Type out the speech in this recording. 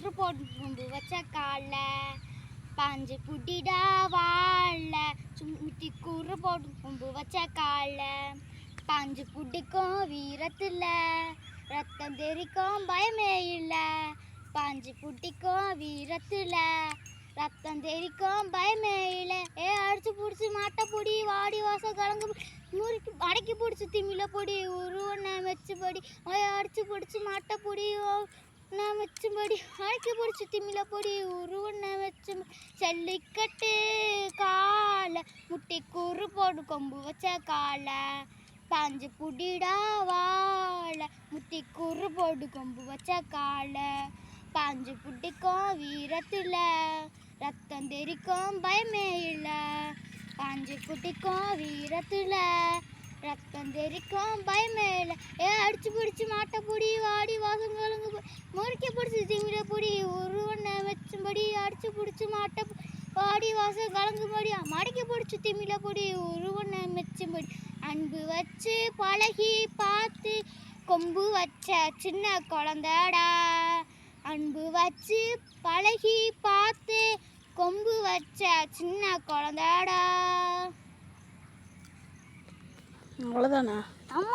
கூறு போட்டு கொம்பு வச்ச கால பாஞ்சு புட்டிடா வாழ முட்டி கூறு போட்டு கொம்பு வச்ச கால பாஞ்சு புட்டிக்கும் வீரத்தில் ரத்தம் தெரிக்கும் பயமே இல்லை பாஞ்சு புட்டிக்கும் வீரத்தில் ரத்தம் தெரிக்கும் பயமே இல்லை அடிச்சு பிடிச்சி மாட்டை பொடி வாடி வாசம் கலங்கு முறுக்கி அடக்கி பிடிச்சி திமில பொடி உருவனை வச்சுபடி அடிச்சு பிடிச்சி மாட்டை பொடி நான் வச்சுபடி அடக்கி பிடிச்சி திமில பொடி உருவனை வச்சு ஜல்லிக்கட்டு காலை முட்டி கூறு போடு கொம்பு வச்ச காலை பாஞ்சு புடிடா வாழ முட்டி கூறு போடு கொம்பு வச்ச காலை பாஞ்சு புட்டிக்கும் வீரத்தில் ரத்தம் தெரிக்கும் பயமே இல்லை பாஞ்சு புட்டிக்கும் வீரத்தில் ரத்தம் தெரிக்கும் பயமே இல்லை அடிச்சு பிடிச்சி மாட்டை பொடி வாடி வாசம் கலங்கு முறுக்கி பிடிச்சி திமிர பொடி உருவனை வச்சும்படி அடிச்சு பிடிச்சி மாட்டை வாடி வாசம் கலங்கும்படி மடக்கி பிடிச்சி திமில பொடி உருவனை வச்சும்படி அன்பு வச்சு பழகி பார்த்து கொம்பு வச்ச சின்ன குழந்தடா அன்பு வச்சு பழகி பார்த்து கொம்பு வச்ச சின்ன குழந்தடா அவ்வளோதானா? ஆமாம்.